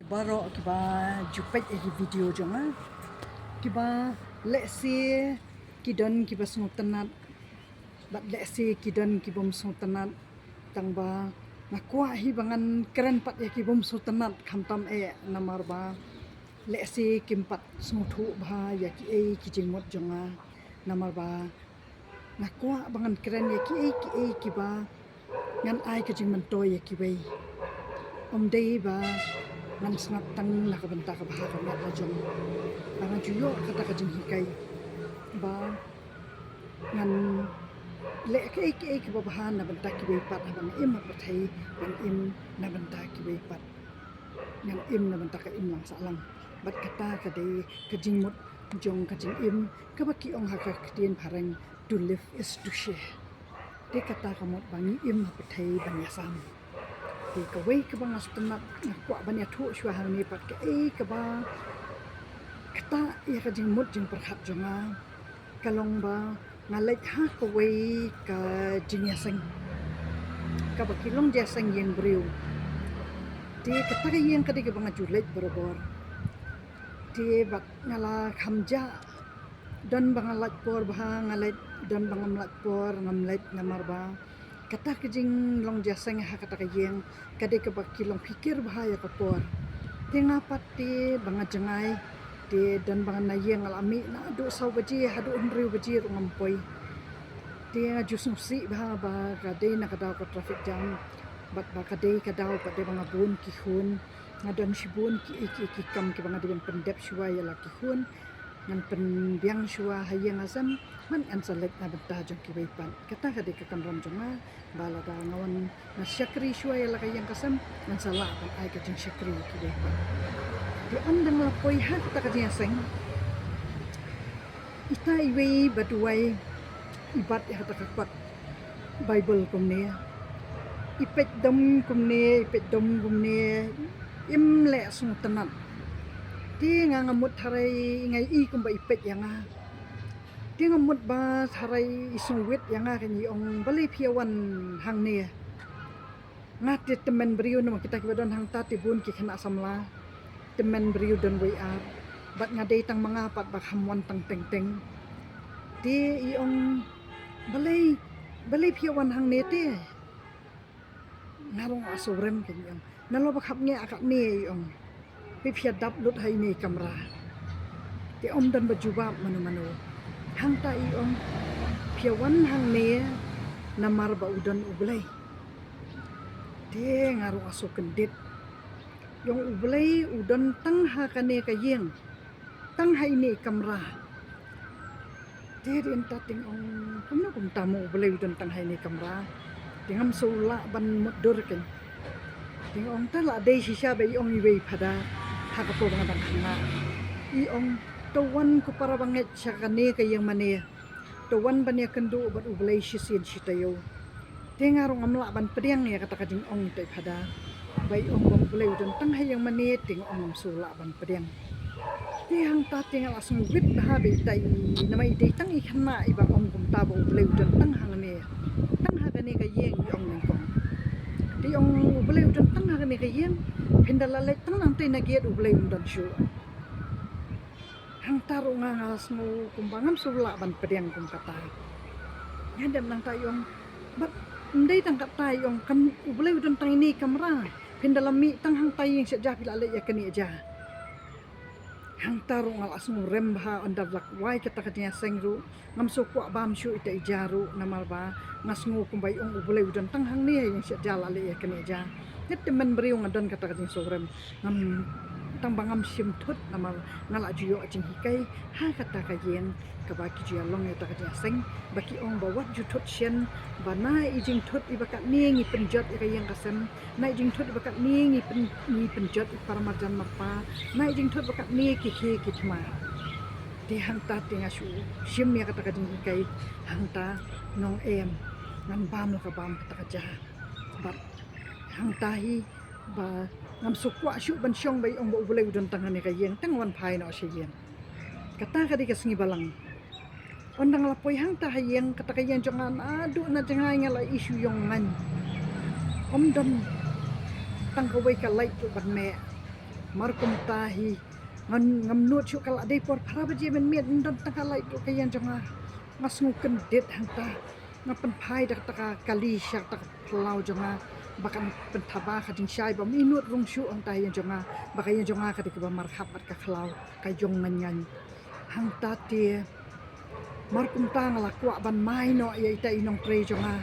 Baro kiba jupet eki video jonga kiba lesi kidon kiba sung tenat bat lesi kidon kibom sung tenat tangba nakwa hi bangan keren pat eki bom sung tenat khamtam namar ba lesi kimpat sung thu ba yaki kijingmot jonga namar ba nakwa bangan keren yaki kiba ngan ai kijingman to yaki bai dei ba ngan snap tang nakabenta ka bahar na rajong bangan juyo kata kajing hikai ba ngan le ke babahan na benta ki bai pat abang im pathai ban im na benta ki bai pat ngan im na benta ka im lang salang bat kata ka dei kajing mut jong kajing im ka baki ong haka kdien pharang to live is to share de kata ka mot bangi im pathai ban yasam di kawai ka bang astenat kwa banya thu shwa hang ni pat ka ka ba kata ya ka jing mut jing perhat jonga kalong ba ngalek ha kawai ka jing yasang ka ba kilong jasang yang briu di kata ka yang ka di ka bang julet berobor di bak ngala khamja dan bang alat por bah ngalet dan bang amlat por ngamlet namar ba kata kejing long jasang ha kata kayeng kade ke baki long pikir bahaya kapor tinga pati banga jengai de dan banga nayeng alami na do saw baji hadu unriu baji ngampoi tinga jus nusi bah ba kade na kadaw ko traffic jam bat ba kade kadaw pade banga bun ki khun ngadon shibun ki kam ki banga diben pendep shwa ya la ki khun ngan pen biang shwa hayeng asam man an salek na benta jong ki baipan kata kade ka kamram jonga bala da ngawan na syakri shwa ya la kayang kasam ngan sala ban ai ka jing syakri ki baipan di andang la poi hat ta ka jing seng ita iwe baduai ibat ya ta ka kwat bible kumne ipet dom kumne imle sung tanat ti nga ngamut harai ngai kumba ipet yanga ti ngamut ba harai isung wit yanga kani ong bali phiawan hang ne ngati temen beriu nama kita kibadon hang ta tibun ki khana samla temen beriu don way up bat ngadei tang mangapat bak hamwan tang teng teng ti ong bali phiawan hang ne te ngarong asorem kani ong nalo bak hap nge akak ne ong pipia dap lut hai ni kamera ti om dan bajubab manu hang ta ong phiawan hang ne namar ba udon ublai ti ngaru aso kendit yung ublai udon tang ha kane kayeng tang hai ni kamera ti din ta ting ong kumno kum tamu ublai udon tang hai ni kamera tingam sula ban mudur ken ting ong ta la dei shisha ba ong iwe phada hakapo bang bang khana ong tawan ko para banget siya kane kayang mane tawan banya kendu bat ublay sisin sitayo tingarong amla ban pediang ya kata kajing ong tay phada bay ong bang ublay udon tang hayang mane ting ong sula ban pediang tihang ta tingal asung wit ha be tay namay day tang ikhana iba ong kum tabo ublay udon tang hangane tang hagane kayeng ong nengkong di ong ublay udon tang hagane kayeng pindalalay tang nang tay nagiat ublay udon syu hang taro nga ngalas mo kumbangam sula ban pediang kum kata ngandam nang tayong bat ndai tang tayong kan ublay udon tang ini kamera pindalami tang hang tayeng sya pila le ya kani aja hang taro ngalas mo remba andar lak wai kata katnya sengru ngam sukwa bam syu ita ijaru namal ba ngasngu kumbay ong ublay udon tang hang ni yang sya le ya kani aja net temen beriung adon kata katnya sorem ngam tang bangam sim thut namal ngala juyo ajing hikai ha kata kayeng kabaki jia long ya ta kajing seng baki ong bawat ju thut sien bana ijing thut ibakat ningi penjot kayeng kasem na ijing thut ibakat ningi penjot paramarjan marpa na ijing thut bakat ni ki thma ti hang ta tinga su sim ya kata kajing hikai hang ta nong em ngan bam ka bam kata kaja bat hang ta hi ba ngam sukwa syu ban syong bai ong bo bulai udon tangan ni kayeng tang wan phai no siyen kata kadi kasngi balang ondang lapoi hang ta hayeng kata kayeng jongan adu na jangai ngala isu yong ngan om don tang ko wai ka lai tu ban me markum tahi ngam nut chu kala dei por phara baje men met dan takalai to kayan jonga ngasnguken det hanta ngapen phai dak taka kali syak tak plau jonga bakan pentaba khading syai bam inut rung shu ang tayan jonga bakayan jonga kadik ba marhab mat ka khlau ka jong ngan hanta te markum tang la kwa ban mai no ye ta inong tre jonga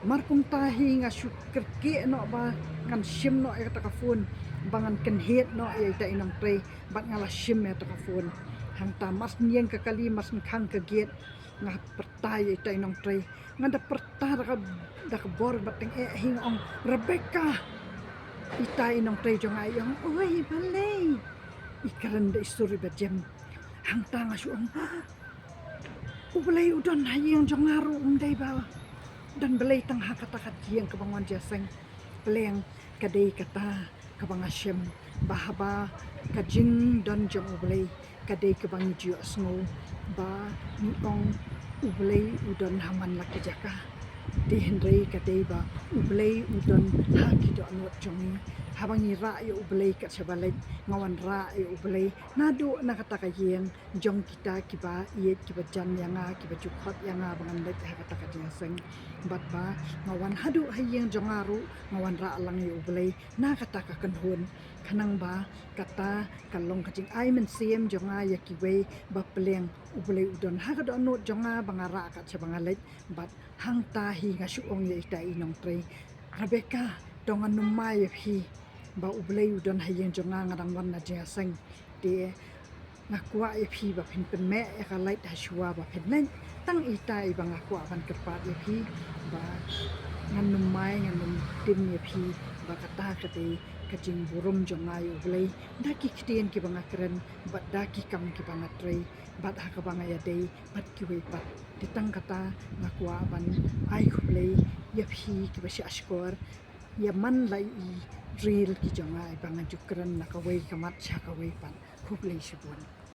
markum tahi nga syuker ke no ba kan shim no ya ta ka fun bangan kan het no ye ta inong tre bat ngala shim ya ta ka fun hanta mas nieng ka kali mas khang ka get nga pertai ye ta inong tre nga da pertar ka da ka bor bateng hing ong Rebecca ita inong tre jonga yang oi balay ikaran da isuri ba jem hanta nga syuong ubalay udon hayang jongaru umday ba dan belay tang hakatakat yang kebanguan jaseng beleng kadai kata kabang asyem bahaba kajing dan jong ubalay kadai kabang jiyo asngo ba niong ubalay udon haman laki jaka di hendrei kadai ba ubalay udon hakido anwat jongi habang ira yo ubalay kat sabalay ngawan ra yo ubalay nado nakatakayen jong kita kiba iet kiba jan yanga kiba cukot yanga bangan let hakatakajen bat ba ngawan hadu hayeng jongaru ngawan ra alang yo ubalay nakatakakan hun kanang ba kata kalong kajing ai men siem jonga yakiwe ba peleng ubalay udon hakado anut jonga bangara kat sabangalet bat hang tahi ngasuong ye ita inong tre Rebecca dongan numay hi ba ublay udon hayeng jonga ngadang wan na jaseng de ngakwa hi ba pin pen me ka light haswa ba pin tang ita ibang ngakwa ban kerpat hi ba ngan numay ngan tim hi ba kata kate kajing burum jonga ublay daki kitien ki bang akren bat daki kam ki bang atre bat hakabang ya dei bat ki we pat ditang kata ngakwa ban ai ublay hi ki ba si askor ya man lai drill ki jonga ibang jukran nakaway kamat sa kaway pan kublay sibun